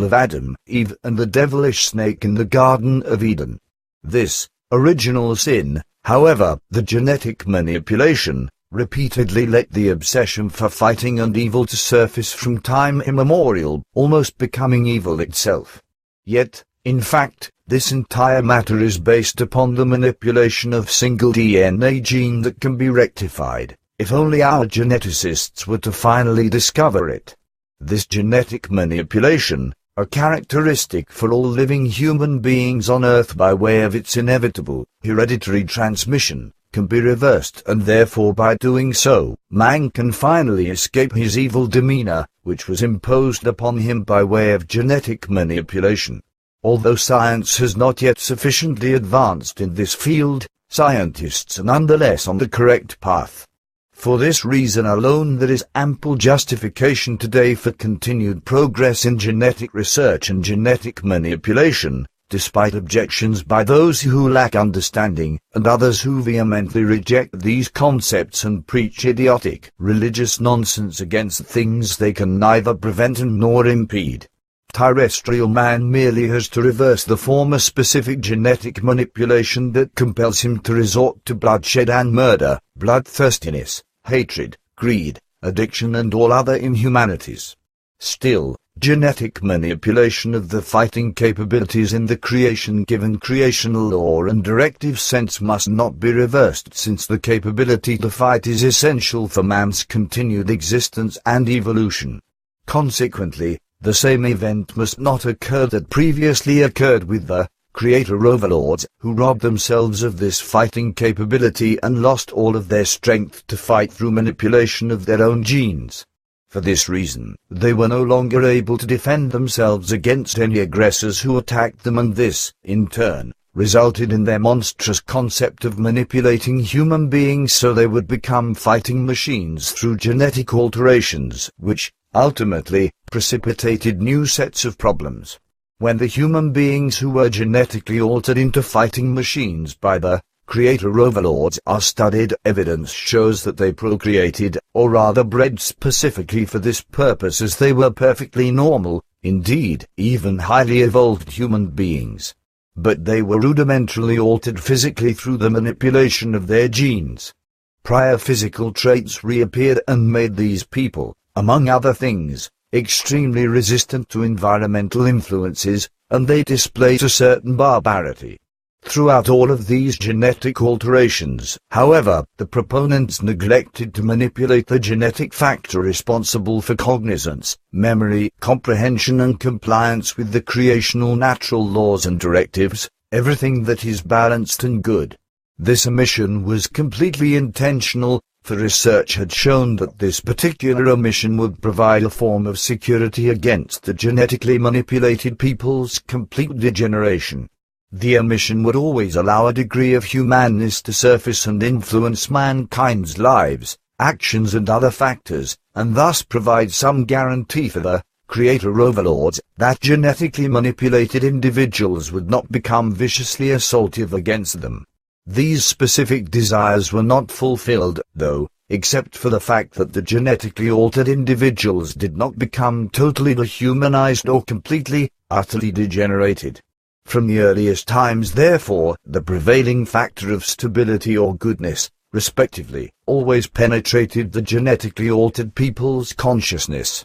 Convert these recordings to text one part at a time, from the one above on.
of Adam, Eve, and the devilish snake in the Garden of Eden. This original sin, however, the genetic manipulation, repeatedly let the obsession for fighting and evil to surface from time immemorial, almost becoming evil itself. Yet, in fact, this entire matter is based upon the manipulation of single DNA gene that can be rectified, if only our geneticists were to finally discover it. This genetic manipulation, a characteristic for all living human beings on Earth by way of its inevitable, hereditary transmission, can be reversed, and therefore by doing so, man can finally escape his evil demeanor, which was imposed upon him by way of genetic manipulation. Although science has not yet sufficiently advanced in this field, scientists are nonetheless on the correct path. For this reason alone there is ample justification today for continued progress in genetic research and genetic manipulation, despite objections by those who lack understanding, and others who vehemently reject these concepts and preach idiotic, religious nonsense against things they can neither prevent nor impede. Terrestrial man merely has to reverse the former specific genetic manipulation that compels him to resort to bloodshed and murder, bloodthirstiness, hatred, greed, addiction and all other inhumanities. Still, genetic manipulation of the fighting capabilities in the creation-given creational law and directive sense must not be reversed, since the capability to fight is essential for man's continued existence and evolution. Consequently, the same event must not occur that previously occurred with the creator overlords, who robbed themselves of this fighting capability and lost all of their strength to fight through manipulation of their own genes. For this reason, they were no longer able to defend themselves against any aggressors who attacked them, and this, in turn, resulted in their monstrous concept of manipulating human beings so they would become fighting machines through genetic alterations, which, ultimately, precipitated new sets of problems. When the human beings who were genetically altered into fighting machines by the creator overlords are studied, evidence shows that they procreated, or rather bred specifically for this purpose, as they were perfectly normal, indeed, even highly evolved human beings. But they were rudimentarily altered physically through the manipulation of their genes. Prior physical traits reappeared and made these people, among other things, extremely resistant to environmental influences, and they displayed a certain barbarity. Throughout all of these genetic alterations, however, the proponents neglected to manipulate the genetic factor responsible for cognizance, memory, comprehension and compliance with the creational natural laws and directives, everything that is balanced and good. This omission was completely intentional, for research had shown that this particular omission would provide a form of security against the genetically manipulated people's complete degeneration. The omission would always allow a degree of humanness to surface and influence mankind's lives, actions and other factors, and thus provide some guarantee for the creator overlords that genetically manipulated individuals would not become viciously assaultive against them. These specific desires were not fulfilled, though, except for the fact that the genetically altered individuals did not become totally dehumanized or completely, utterly degenerated. From the earliest times, therefore, the prevailing factor of stability or goodness, respectively, always penetrated the genetically altered people's consciousness.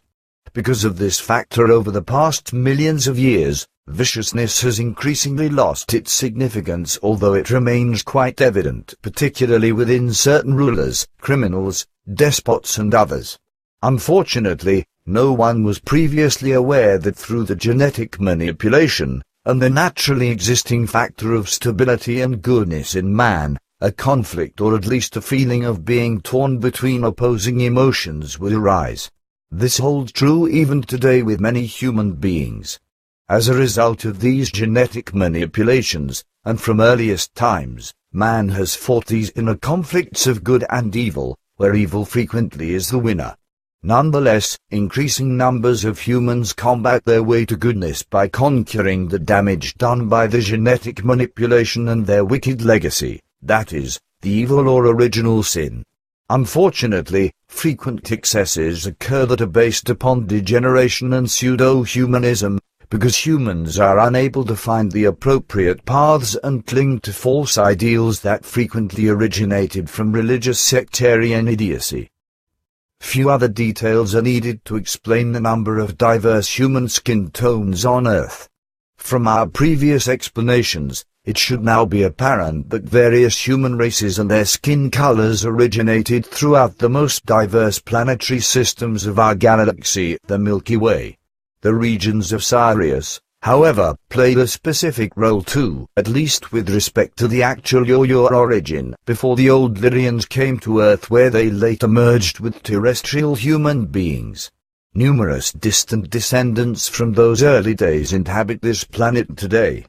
Because of this factor over the past millions of years, viciousness has increasingly lost its significance, although it remains quite evident, particularly within certain rulers, criminals, despots and others. Unfortunately, no one was previously aware that through the genetic manipulation, and the naturally existing factor of stability and goodness in man, a conflict or at least a feeling of being torn between opposing emotions would arise. This holds true even today with many human beings. As a result of these genetic manipulations, and from earliest times, man has fought these inner conflicts of good and evil, where evil frequently is the winner. Nonetheless, increasing numbers of humans combat their way to goodness by conquering the damage done by the genetic manipulation and their wicked legacy, that is, the evil or original sin. Unfortunately, frequent excesses occur that are based upon degeneration and pseudo-humanism, because humans are unable to find the appropriate paths and cling to false ideals that frequently originated from religious sectarian idiocy. Few other details are needed to explain the number of diverse human skin tones on Earth. From our previous explanations, it should now be apparent that various human races and their skin colors originated throughout the most diverse planetary systems of our galaxy, the Milky Way. The regions of Sirius, however, played a specific role too, at least with respect to the actual Yo-Yo origin, before the old Lyrians came to Earth, where they later merged with terrestrial human beings. Numerous distant descendants from those early days inhabit this planet today.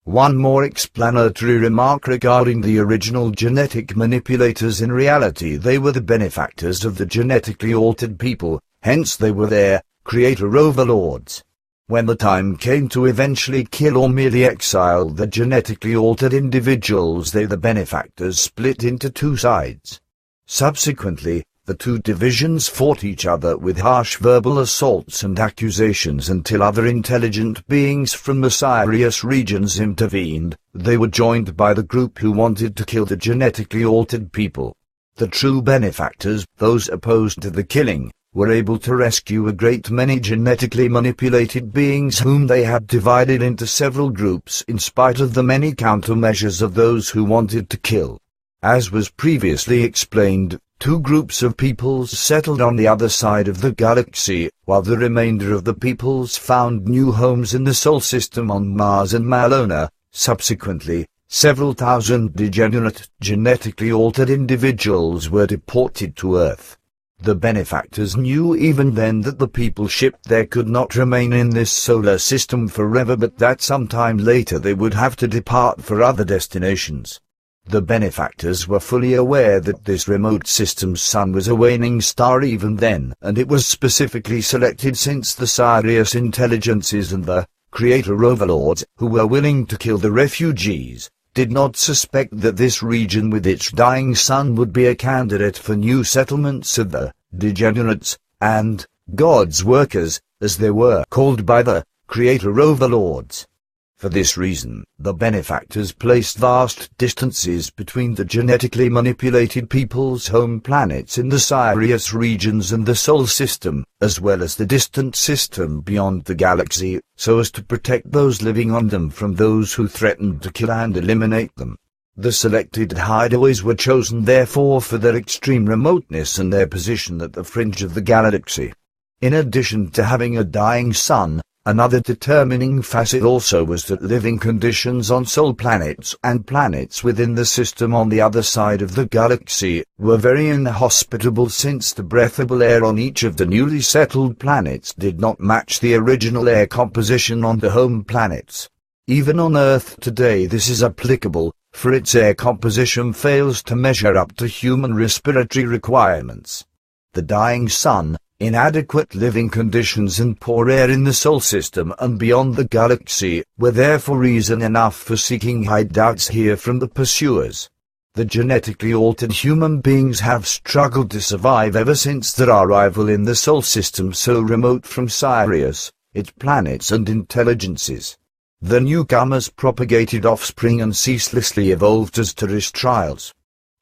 One more explanatory remark regarding the original genetic manipulators: in reality they were the benefactors of the genetically altered people, hence they were their creator overlords. When the time came to eventually kill or merely exile the genetically altered individuals, they, the benefactors, split into two sides. Subsequently, the two divisions fought each other with harsh verbal assaults and accusations until other intelligent beings from the Sirius regions intervened. They were joined by the group who wanted to kill the genetically altered people. The true benefactors, those opposed to the killing, were able to rescue a great many genetically manipulated beings whom they had divided into several groups in spite of the many countermeasures of those who wanted to kill. As was previously explained, two groups of peoples settled on the other side of the galaxy, while the remainder of the peoples found new homes in the Sol system on Mars and Malona. Subsequently, several thousand degenerate, genetically altered individuals were deported to Earth. The benefactors knew even then that the people shipped there could not remain in this solar system forever, but that sometime later they would have to depart for other destinations. The benefactors were fully aware that this remote system's sun was a waning star even then, and it was specifically selected since the Sirius intelligences and the creator overlords, who were willing to kill the refugees, did not suspect that this region with its dying sun would be a candidate for new settlements of the degenerates and God's workers, as they were called by the creator overlords. For this reason, the benefactors placed vast distances between the genetically manipulated people's home planets in the Sirius regions and the Sol system, as well as the distant system beyond the galaxy, so as to protect those living on them from those who threatened to kill and eliminate them. The selected hideaways were chosen therefore for their extreme remoteness and their position at the fringe of the galaxy. In addition to having a dying sun, another determining facet also was that living conditions on Sol planets and planets within the system on the other side of the galaxy were very inhospitable, since the breathable air on each of the newly settled planets did not match the original air composition on the home planets. Even on Earth today this is applicable, for its air composition fails to measure up to human respiratory requirements. The dying sun, inadequate living conditions and poor air in the Sol system and beyond the galaxy were therefore reason enough for seeking hideouts here from the pursuers. The genetically altered human beings have struggled to survive ever since their arrival in the Sol system so remote from Sirius, its planets and intelligences. The newcomers propagated offspring and ceaselessly evolved as terrestrials.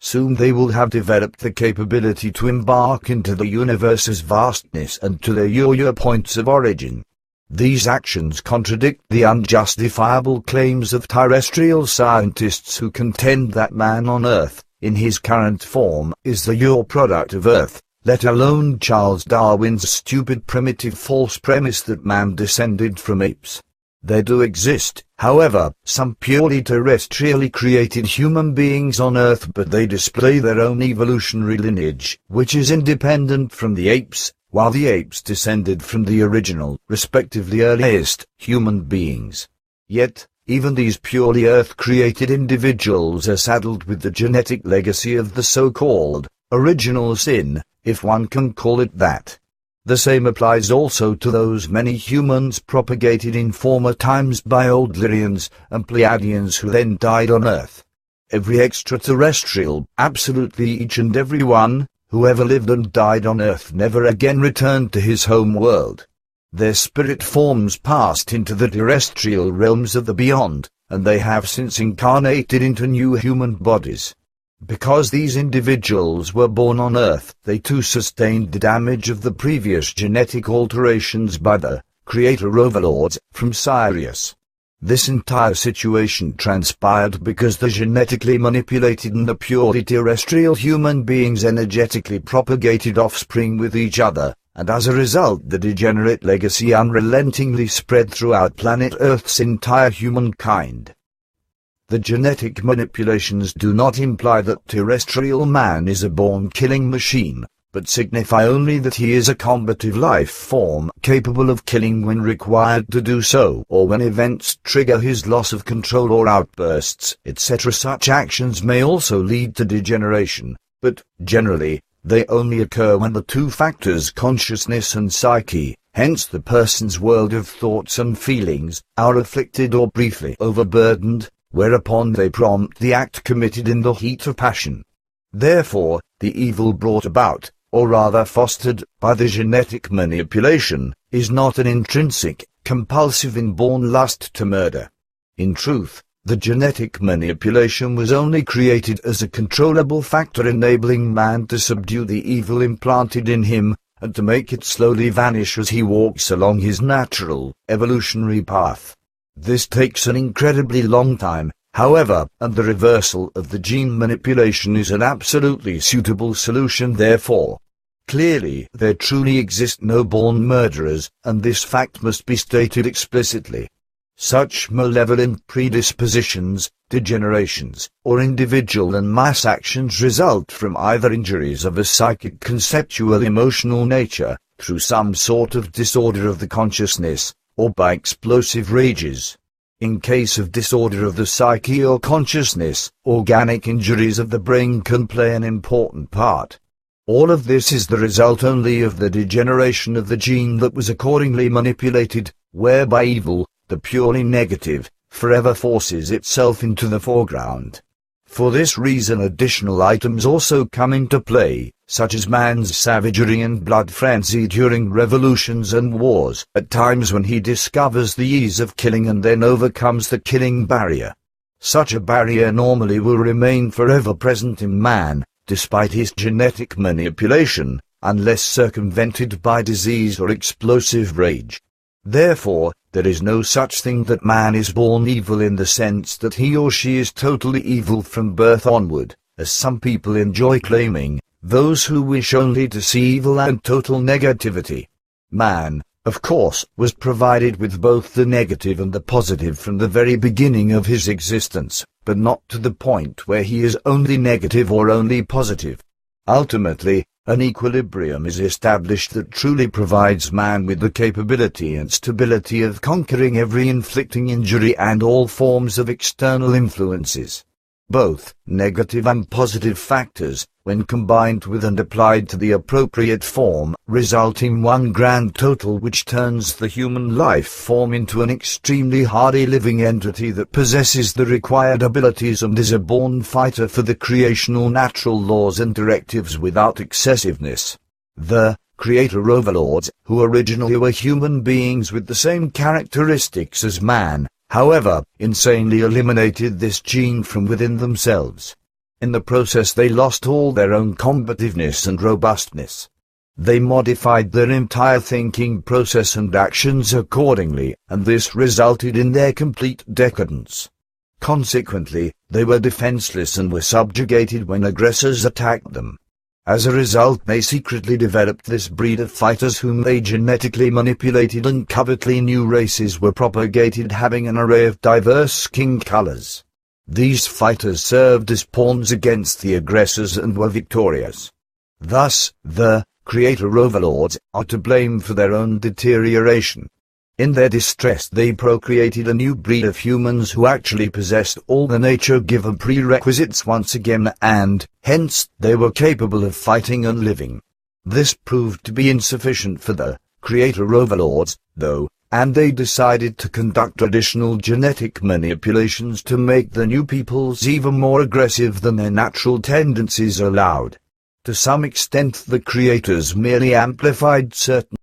Soon they will have developed the capability to embark into the universe's vastness and to their yo-yo points of origin. These actions contradict the unjustifiable claims of terrestrial scientists who contend that man on Earth, in his current form, is the yo product of Earth, let alone Charles Darwin's stupid primitive false premise that man descended from apes. There do exist, however, some purely terrestrially created human beings on Earth, but they display their own evolutionary lineage, which is independent from the apes, while the apes descended from the original, respectively earliest, human beings. Yet, even these purely Earth-created individuals are saddled with the genetic legacy of the so-called original sin, if one can call it that. The same applies also to those many humans propagated in former times by old Lyrians and Pleiadians who then died on Earth. Every extraterrestrial, absolutely each and every one, who ever lived and died on Earth never again returned to his home world. Their spirit forms passed into the terrestrial realms of the beyond, and they have since incarnated into new human bodies. Because these individuals were born on Earth, they too sustained the damage of the previous genetic alterations by the creator overlords from Sirius. This entire situation transpired because the genetically manipulated and the purely terrestrial human beings energetically propagated offspring with each other, and as a result the degenerate legacy unrelentingly spread throughout planet Earth's entire humankind. The genetic manipulations do not imply that terrestrial man is a born-killing machine, but signify only that he is a combative life form capable of killing when required to do so, or when events trigger his loss of control or outbursts, etc. Such actions may also lead to degeneration, but, generally, they only occur when the two factors consciousness and psyche, hence the person's world of thoughts and feelings, are afflicted or briefly overburdened, whereupon they prompt the act committed in the heat of passion. Therefore, the evil brought about, or rather fostered, by the genetic manipulation, is not an intrinsic, compulsive inborn lust to murder. In truth, the genetic manipulation was only created as a controllable factor enabling man to subdue the evil implanted in him, and to make it slowly vanish as he walks along his natural, evolutionary path. This takes an incredibly long time, however, and the reversal of the gene manipulation is an absolutely suitable solution therefore. Clearly, there truly exist no born murderers, and this fact must be stated explicitly. Such malevolent predispositions, degenerations, or individual and mass actions result from either injuries of a psychic conceptual emotional nature, through some sort of disorder of the consciousness, or by explosive rages. In case of disorder of the psyche or consciousness, organic injuries of the brain can play an important part. All of this is the result only of the degeneration of the gene that was accordingly manipulated, whereby evil, the purely negative, forever forces itself into the foreground. For this reason additional items also come into play, such as man's savagery and blood frenzy during revolutions and wars, at times when he discovers the ease of killing and then overcomes the killing barrier. Such a barrier normally will remain forever present in man, despite his genetic manipulation, unless circumvented by disease or explosive rage. Therefore, there is no such thing that man is born evil in the sense that he or she is totally evil from birth onward, as some people enjoy claiming, those who wish only to see evil and total negativity. Man, of course, was provided with both the negative and the positive from the very beginning of his existence, but not to the point where he is only negative or only positive. Ultimately, an equilibrium is established that truly provides man with the capability and stability of conquering every inflicting injury and all forms of external influences. Both negative and positive factors, when combined with and applied to the appropriate form, result in one grand total which turns the human life form into an extremely hardy living entity that possesses the required abilities and is a born fighter for the creational natural laws and directives without excessiveness. The creator overlords, who originally were human beings with the same characteristics as man, however, insanely eliminated this gene from within themselves. In the process they lost all their own combativeness and robustness. They modified their entire thinking process and actions accordingly, and this resulted in their complete decadence. Consequently, they were defenseless and were subjugated when aggressors attacked them. As a result, they secretly developed this breed of fighters whom they genetically manipulated, and covertly new races were propagated having an array of diverse skin colors. These fighters served as pawns against the aggressors and were victorious. Thus, the creator overlords are to blame for their own deterioration. In their distress they procreated a new breed of humans who actually possessed all the nature-given prerequisites once again, and, hence, they were capable of fighting and living. This proved to be insufficient for the creator overlords, though, and they decided to conduct additional genetic manipulations to make the new peoples even more aggressive than their natural tendencies allowed. To some extent the creators merely amplified certain